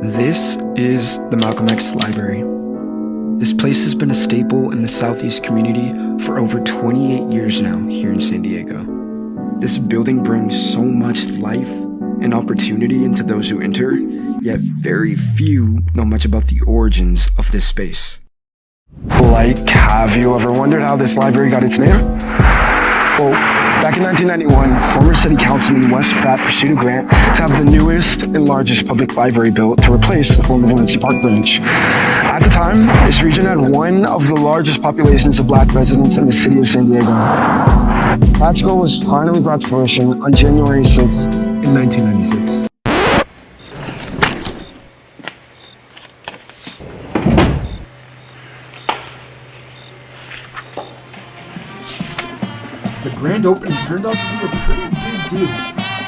This is the Malcolm X Library. This place has been a staple in the Southeast community for over 28 years now here in San Diego. This building brings so much life and opportunity into those who enter, yet very few know much about the origins of this space. Like, have you ever wondered how this library got its name? Well, back in 1991, former city councilman Wes Pratt pursued a grant to have the newest and largest public library built to replace the former Valencia Park branch. At the time, this region had one of the largest populations of Black residents in the city of San Diego. Pratt's goal was finally brought to fruition on January 6, in 1996. The grand opening turned out to be a pretty big deal,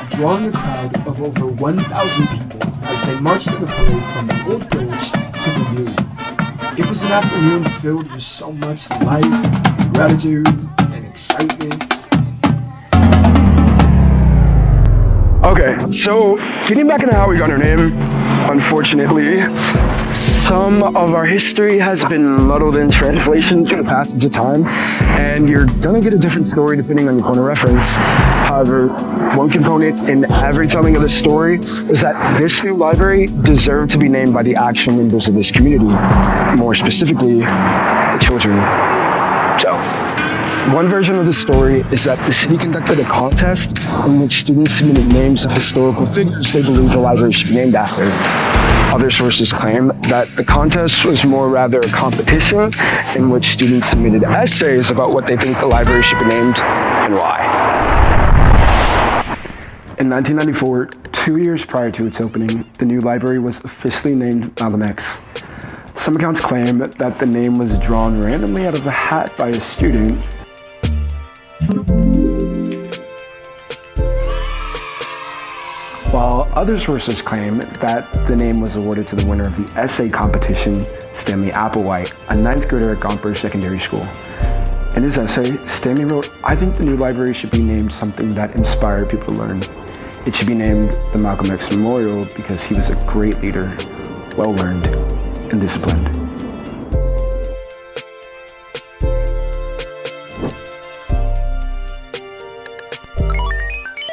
drawing a crowd of over 1,000 people as they marched in a parade from the old branch to the new. It was an afternoon filled with so much life, and gratitude, and excitement. Okay, so getting back into how we got our name, unfortunately, some of our history has been muddled in translation through the passage of time, and you're gonna get a different story depending on your point of reference. However, one component in every telling of the story is that this new library deserved to be named by the actual members of this community, more specifically, the children. So, one version of the story is that the city conducted a contest in which students submitted names of historical figures they believed the library should be named after. Other sources claim that the contest was more rather a competition in which students submitted essays about what they think the library should be named and why. In 1994, 2 years prior to its opening, the new library was officially named Malcolm X. Some accounts claim that the name was drawn randomly out of a hat by a student. While other sources claim that the name was awarded to the winner of the essay competition, Stanley Applewhite, a 9th grader at Gomper Secondary School. In his essay, Stanley wrote, "I think the new library should be named something that inspired people to learn. It should be named the Malcolm X Memorial because he was a great leader, well-learned, and disciplined."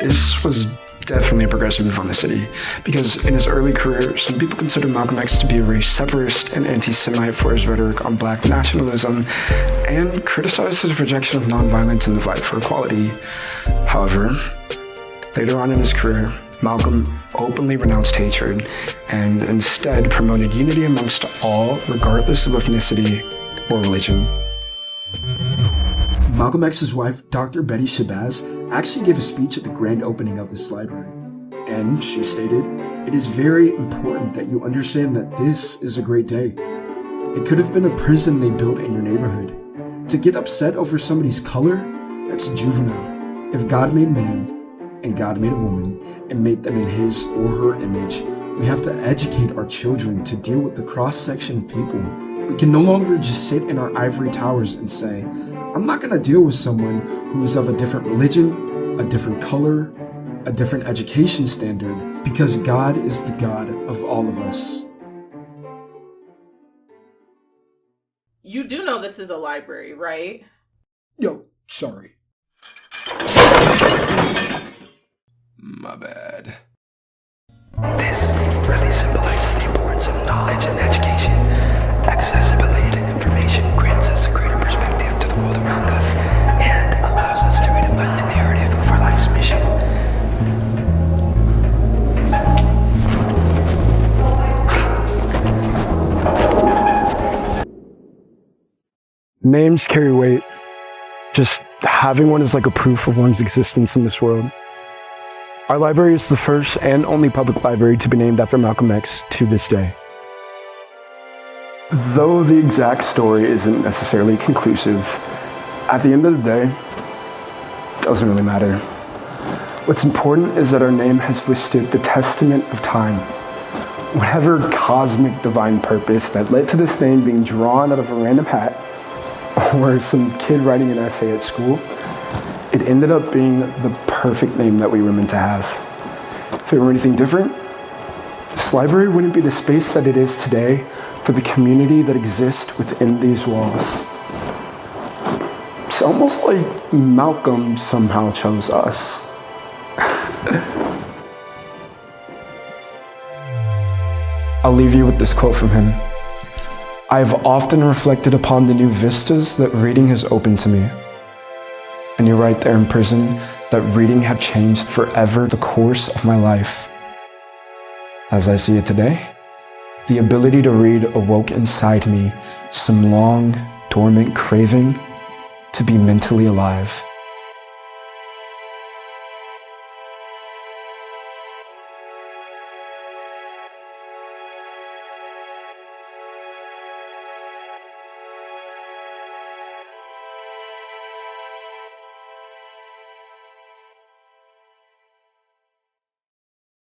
This was definitely a progressive move on the city, because in his early career, some people considered Malcolm X to be a race separatist and anti-Semite for his rhetoric on Black nationalism, and criticized his rejection of nonviolence and the fight for equality. However, later on in his career, Malcolm openly renounced hatred and instead promoted unity amongst all, regardless of ethnicity or religion. Malcolm X's wife, Dr. Betty Shabazz, actually gave a speech at the grand opening of this library. And she stated, "It is very important that you understand that this is a great day. It could have been a prison they built in your neighborhood. To get upset over somebody's color, that's juvenile. If God made man, and God made a woman, and made them in his or her image, we have to educate our children to deal with the cross-section of people. We can no longer just sit in our ivory towers and say, I'm not going to deal with someone who is of a different religion, a different color, a different education standard, because God is the God of all of us." You do know this is a library, right? Yo, sorry. My bad. This really symbolizes the importance of knowledge and education. Accessibility to information grants us a greater perspective to the world around us and allows us to redefine the narrative of our life's mission. Names carry weight. Just having one is like a proof of one's existence in this world. Our library is the first and only public library to be named after Malcolm X to this day. Though the exact story isn't necessarily conclusive, at the end of the day, it doesn't really matter. What's important is that our name has withstood the testament of time. Whatever cosmic divine purpose that led to this name being drawn out of a random hat, or some kid writing an essay at school, it ended up being the perfect name that we were meant to have. If it were anything different, This library wouldn't be the space that it is today for the community that exists within these walls. It's almost like Malcolm somehow chose us. I'll leave you with this quote from him. I have often reflected upon the new vistas that reading has opened to me. And you're right there in prison, that reading had changed forever the course of my life. As I see it today, the ability to read awoke inside me some long, dormant craving to be mentally alive.